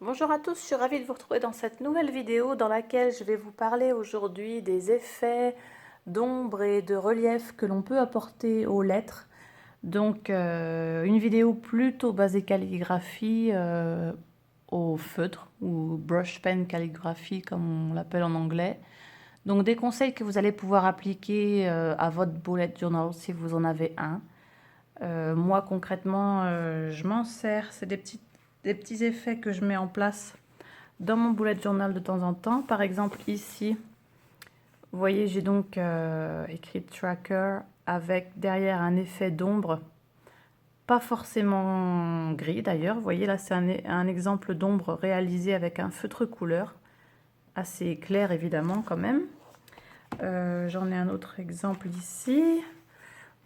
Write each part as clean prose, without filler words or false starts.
Bonjour à tous, je suis ravie de vous retrouver dans cette nouvelle vidéo dans laquelle je vais vous parler aujourd'hui des effets d'ombre et de relief que l'on peut apporter aux lettres. Donc une vidéo plutôt basée calligraphie au feutre ou brush pen calligraphie comme on l'appelle en anglais. Donc des conseils que vous allez pouvoir appliquer à votre bullet journal si vous en avez un. Moi concrètement je m'en sers, c'est des petits effets que je mets en place dans mon bullet journal de temps en temps. Par exemple ici, vous voyez j'ai donc écrit tracker avec derrière un effet d'ombre, pas forcément gris d'ailleurs. Vous voyez là c'est un exemple d'ombre réalisé avec un feutre couleur, assez clair évidemment quand même. J'en ai un autre exemple ici.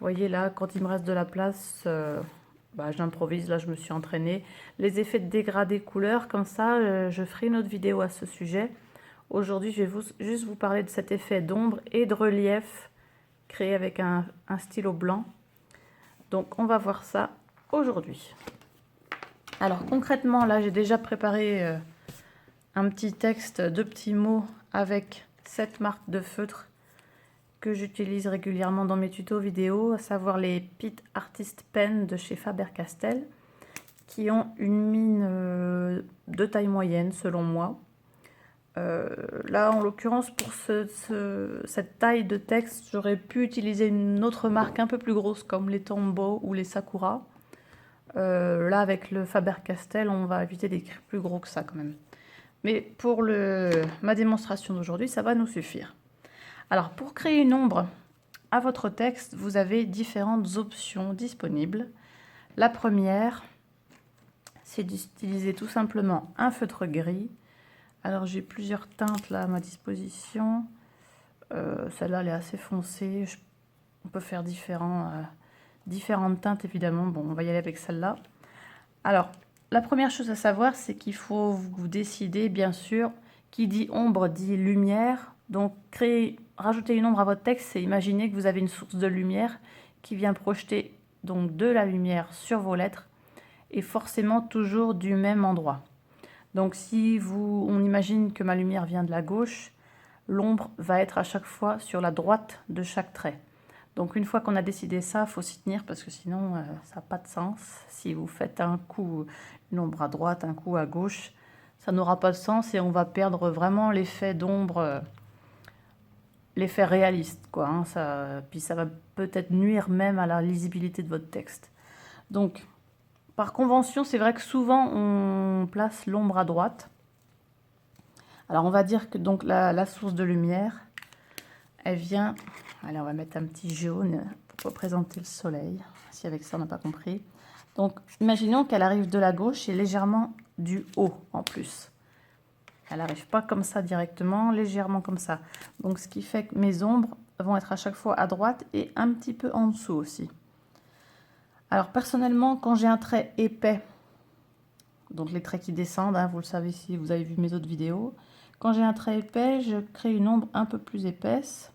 Vous voyez là, quand il me reste de la place, j'improvise, là je me suis entraînée. Les effets de dégradé couleur, comme ça, je ferai une autre vidéo à ce sujet. Aujourd'hui, je vais juste vous parler de cet effet d'ombre et de relief créé avec un stylo blanc. Donc on va voir ça aujourd'hui. Alors concrètement, là j'ai déjà préparé un petit texte, deux petits mots avec cette marque de feutre que j'utilise régulièrement dans mes tutos vidéo, à savoir les Pitt Artist Pen de chez Faber-Castell, qui ont une mine de taille moyenne selon moi. Là, en l'occurrence, pour cette taille de texte, j'aurais pu utiliser une autre marque un peu plus grosse comme les Tombow ou les Sakura. Là, avec le Faber-Castell, on va éviter d'écrire plus gros que ça quand même. Mais pour ma démonstration d'aujourd'hui, ça va nous suffire. Alors, pour créer une ombre à votre texte, vous avez différentes options disponibles. La première, c'est d'utiliser tout simplement un feutre gris. Alors, j'ai plusieurs teintes là à ma disposition. Celle-là, elle est assez foncée. On peut faire différentes teintes, évidemment. Bon, on va y aller avec celle-là. Alors, la première chose à savoir, c'est qu'il faut vous décider, bien sûr, qui dit ombre dit lumière. Donc, rajouter une ombre à votre texte, c'est imaginer que vous avez une source de lumière qui vient projeter donc de la lumière sur vos lettres et forcément toujours du même endroit. Donc, si on imagine que ma lumière vient de la gauche, l'ombre va être à chaque fois sur la droite de chaque trait. Donc une fois qu'on a décidé ça, il faut s'y tenir parce que sinon ça n'a pas de sens. Si vous faites un coup une ombre à droite, un coup à gauche, ça n'aura pas de sens et on va perdre vraiment l'effet d'ombre, l'effet réaliste, quoi. Puis ça va peut-être nuire même à la lisibilité de votre texte. Donc par convention, c'est vrai que souvent on place l'ombre à droite. Alors on va dire que donc la source de lumière, elle vient... Allez, on va mettre un petit jaune pour représenter le soleil, si avec ça on n'a pas compris. Donc imaginons qu'elle arrive de la gauche et légèrement du haut en plus. Elle n'arrive pas comme ça directement, légèrement comme ça. Donc ce qui fait que mes ombres vont être à chaque fois à droite et un petit peu en dessous aussi. Alors personnellement, quand j'ai un trait épais, donc les traits qui descendent, hein, vous le savez si vous avez vu mes autres vidéos, quand j'ai un trait épais, je crée une ombre un peu plus épaisse.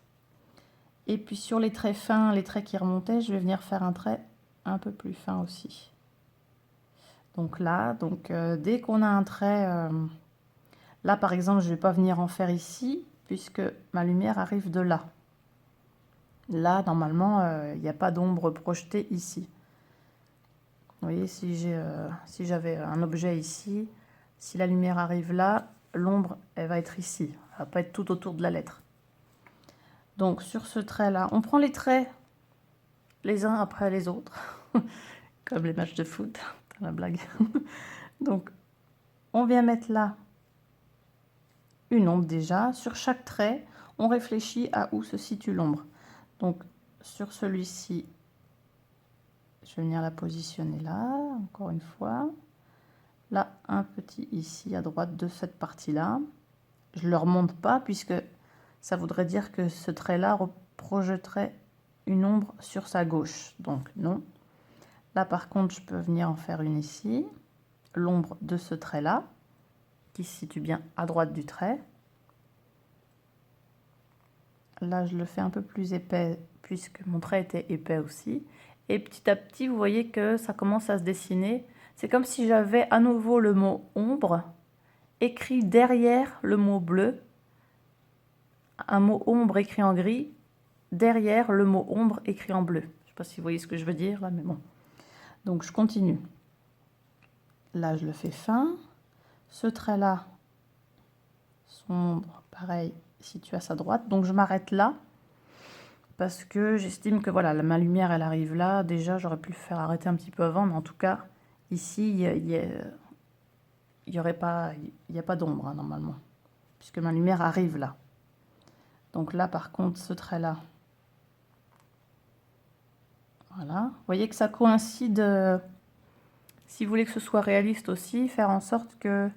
Et puis sur les traits fins, les traits qui remontaient, je vais venir faire un trait un peu plus fin aussi. Donc là, dès qu'on a un trait, là par exemple, je ne vais pas venir en faire ici, puisque ma lumière arrive de là. Là, normalement, il n'y a pas d'ombre projetée ici. Vous voyez, si j'avais un objet ici, si la lumière arrive là, l'ombre, elle va être ici. Elle ne va pas être tout autour de la lettre. Donc sur ce trait-là, on prend les traits les uns après les autres, comme les matchs de foot, c'est la blague. Donc on vient mettre là une ombre déjà. Sur chaque trait, on réfléchit à où se situe l'ombre. Donc sur celui-ci, je vais venir la positionner là, encore une fois. Là, un petit ici à droite de cette partie-là. Je ne le remonte pas puisque ça voudrait dire que ce trait-là projeterait une ombre sur sa gauche. Donc non. Là par contre, je peux venir en faire une ici. L'ombre de ce trait-là, qui se situe bien à droite du trait. Là, je le fais un peu plus épais puisque mon trait était épais aussi. Et petit à petit, vous voyez que ça commence à se dessiner. C'est comme si j'avais à nouveau le mot ombre, écrit derrière le mot bleu, un mot ombre écrit en gris, derrière le mot ombre écrit en bleu. Je ne sais pas si vous voyez ce que je veux dire là, mais bon. Donc je continue. Là, je le fais fin. Ce trait-là, sombre, pareil, situé à sa droite. Donc je m'arrête là parce que j'estime que voilà, ma lumière, elle arrive là. Déjà, j'aurais pu le faire arrêter un petit peu avant, mais en tout cas, ici, il n'y a pas d'ombre hein, normalement, puisque ma lumière arrive là. Donc là, par contre, ce trait-là, voilà. Vous voyez que ça coïncide, si vous voulez que ce soit réaliste aussi, faire en sorte que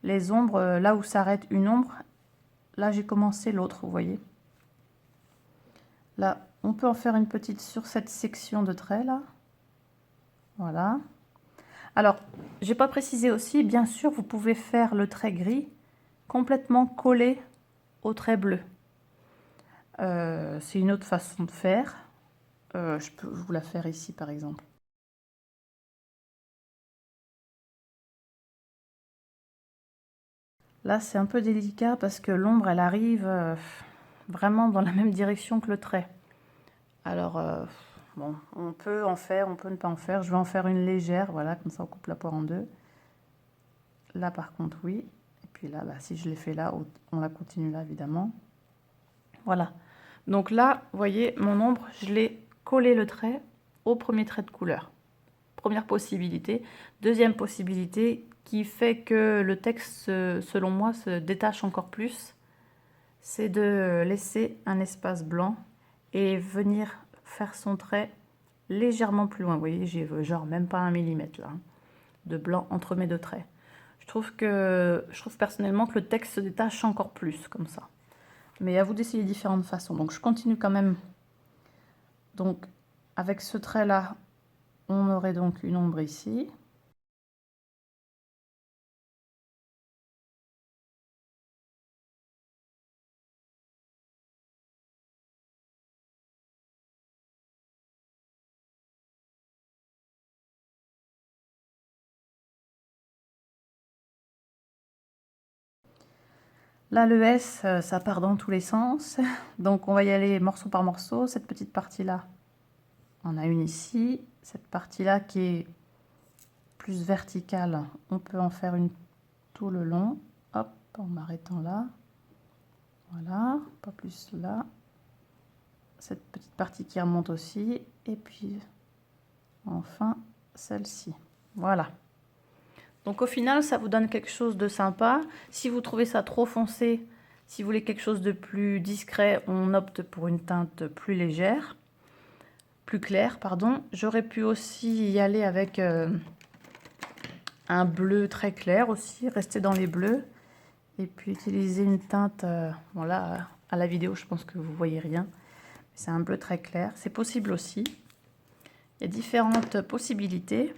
les ombres, là où s'arrête une ombre, là j'ai commencé l'autre, vous voyez. Là, on peut en faire une petite sur cette section de trait là. Voilà. Alors, j'ai pas précisé aussi, bien sûr, vous pouvez faire le trait gris complètement collé au trait bleu. C'est une autre façon de faire. Je peux vous la faire ici, par exemple. Là, c'est un peu délicat parce que l'ombre, elle arrive vraiment dans la même direction que le trait. Alors, bon, on peut en faire, on peut ne pas en faire. Je vais en faire une légère, voilà, comme ça on coupe la poire en deux. Là, par contre, oui. Et puis là, bah, si je l'ai fait là, on la continue là, évidemment. Voilà. Donc là, vous voyez, mon ombre, je l'ai collé le trait au premier trait de couleur. Première possibilité. Deuxième possibilité qui fait que le texte, selon moi, se détache encore plus, c'est de laisser un espace blanc et venir faire son trait légèrement plus loin. Vous voyez, j'ai genre même pas 1 millimètre là, de blanc entre mes deux traits. Je trouve personnellement que le texte se détache encore plus comme ça. Mais à vous d'essayer différentes façons. Donc je continue quand même. Donc avec ce trait là, on aurait donc une ombre ici. Là, le S, ça part dans tous les sens. Donc, on va y aller morceau par morceau. Cette petite partie-là, on a une ici. Cette partie-là qui est plus verticale, on peut en faire une tout le long. Hop, en m'arrêtant là. Voilà, pas plus là. Cette petite partie qui remonte aussi. Et puis, enfin, celle-ci. Voilà. Donc au final, ça vous donne quelque chose de sympa. Si vous trouvez ça trop foncé, si vous voulez quelque chose de plus discret, on opte pour une teinte plus légère, plus claire, pardon. J'aurais pu aussi y aller avec un bleu très clair aussi, rester dans les bleus. Et puis utiliser une teinte, bon là, à la vidéo, je pense que vous voyez rien. C'est un bleu très clair, c'est possible aussi. Il y a différentes possibilités.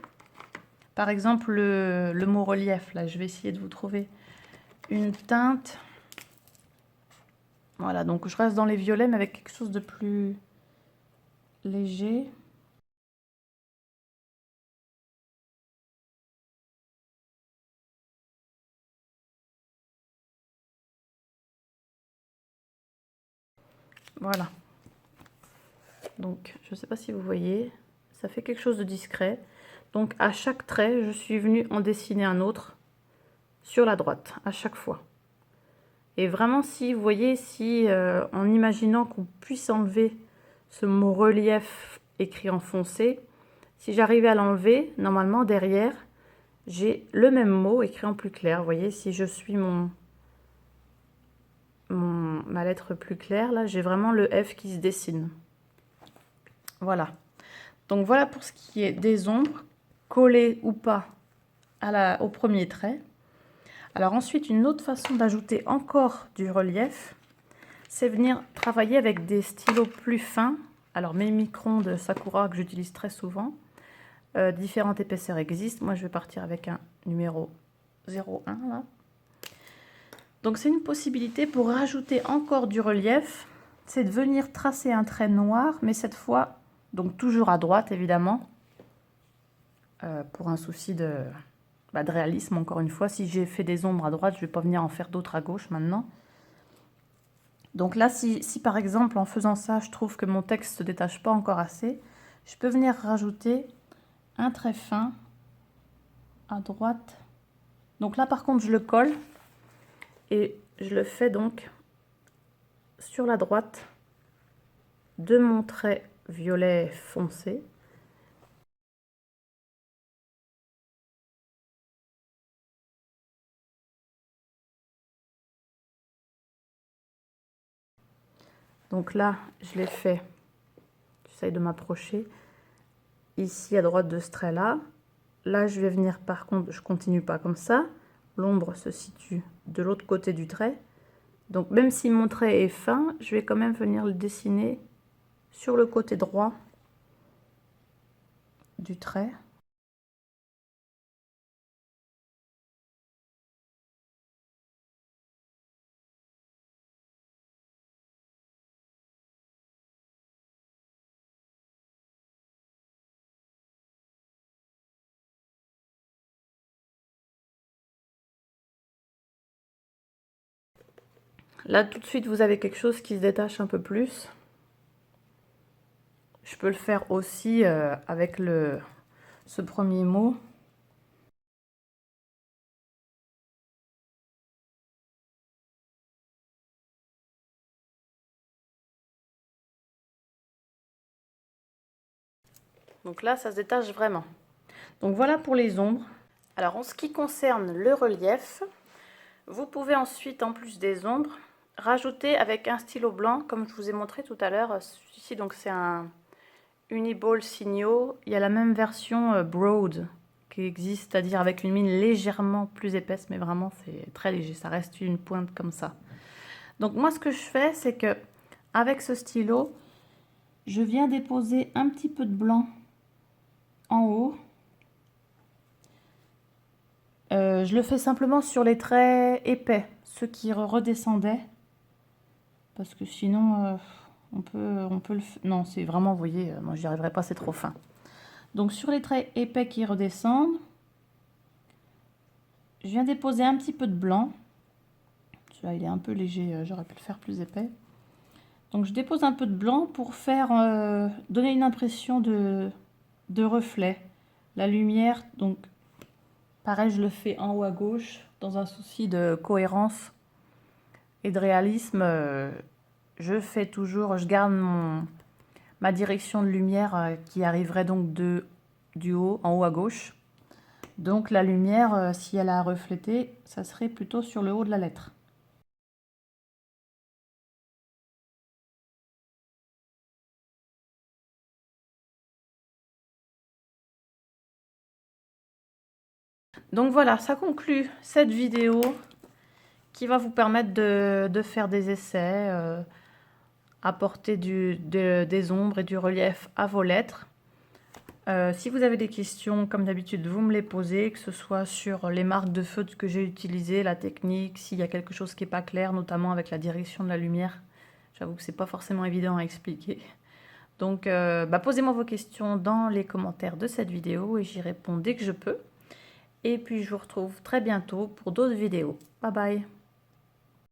Par exemple, le mot relief, là, je vais essayer de vous trouver une teinte. Voilà, donc je reste dans les violets, mais avec quelque chose de plus léger. Voilà. Donc, je ne sais pas si vous voyez, ça fait quelque chose de discret. Donc, à chaque trait, je suis venue en dessiner un autre sur la droite, à chaque fois. Et vraiment, si vous voyez, si en imaginant qu'on puisse enlever ce mot relief écrit en foncé, si j'arrivais à l'enlever, normalement, derrière, j'ai le même mot écrit en plus clair. Vous voyez, si je suis ma lettre plus claire, là, j'ai vraiment le F qui se dessine. Voilà. Donc voilà pour ce qui est des ombres, collées ou pas au premier trait. Alors ensuite, une autre façon d'ajouter encore du relief, c'est venir travailler avec des stylos plus fins. Alors mes microns de Sakura que j'utilise très souvent. Différentes épaisseurs existent. Moi, je vais partir avec un numéro 01 là. Donc c'est une possibilité pour rajouter encore du relief, c'est de venir tracer un trait noir, mais cette fois, donc toujours à droite évidemment, pour un souci de réalisme, encore une fois. Si j'ai fait des ombres à droite, je ne vais pas venir en faire d'autres à gauche maintenant. Donc là, si par exemple, en faisant ça, je trouve que mon texte ne se détache pas encore assez, je peux venir rajouter un trait fin à droite. Donc là, par contre, je le colle et je le fais donc sur la droite de mon trait violet foncé. Donc là, je l'ai fait, j'essaye de m'approcher, ici à droite de ce trait-là. Là, je vais venir, par contre, je continue pas comme ça. L'ombre se situe de l'autre côté du trait. Donc même si mon trait est fin, je vais quand même venir le dessiner sur le côté droit du trait. Là, tout de suite, vous avez quelque chose qui se détache un peu plus. Je peux le faire aussi avec ce premier mot. Donc là, ça se détache vraiment. Donc voilà pour les ombres. Alors, en ce qui concerne le relief, vous pouvez ensuite, en plus des ombres, rajouter avec un stylo blanc, comme je vous ai montré tout à l'heure. Celui-ci, donc c'est un Uniball Signo. Il y a la même version Broad qui existe, c'est-à-dire avec une mine légèrement plus épaisse, mais vraiment c'est très léger, ça reste une pointe comme ça. Donc moi, ce que je fais, c'est que avec ce stylo, je viens déposer un petit peu de blanc en haut. Je le fais simplement sur les traits épais, ceux qui redescendaient, parce que sinon on peut le faire. Non, c'est vraiment, vous voyez, moi j'y arriverai pas, c'est trop fin. Donc sur les traits épais qui redescendent, je viens déposer un petit peu de blanc. Celui-là il est un peu léger, j'aurais pu le faire plus épais. Donc je dépose un peu de blanc pour faire donner une impression de reflet. La lumière, donc pareil, je le fais en haut à gauche, dans un souci de cohérence et de réalisme. Je garde ma direction de lumière qui arriverait donc du haut, en haut à gauche. Donc la lumière, si elle a à refléter, ça serait plutôt sur le haut de la lettre. Donc voilà, ça conclut cette vidéo qui va vous permettre de faire des essais, apporter des ombres et du relief à vos lettres. Si vous avez des questions, comme d'habitude, vous me les posez, que ce soit sur les marques de feutre que j'ai utilisées, la technique, s'il y a quelque chose qui n'est pas clair, notamment avec la direction de la lumière. J'avoue que c'est pas forcément évident à expliquer. Donc, posez-moi vos questions dans les commentaires de cette vidéo et j'y réponds dès que je peux. Et puis, je vous retrouve très bientôt pour d'autres vidéos. Bye bye!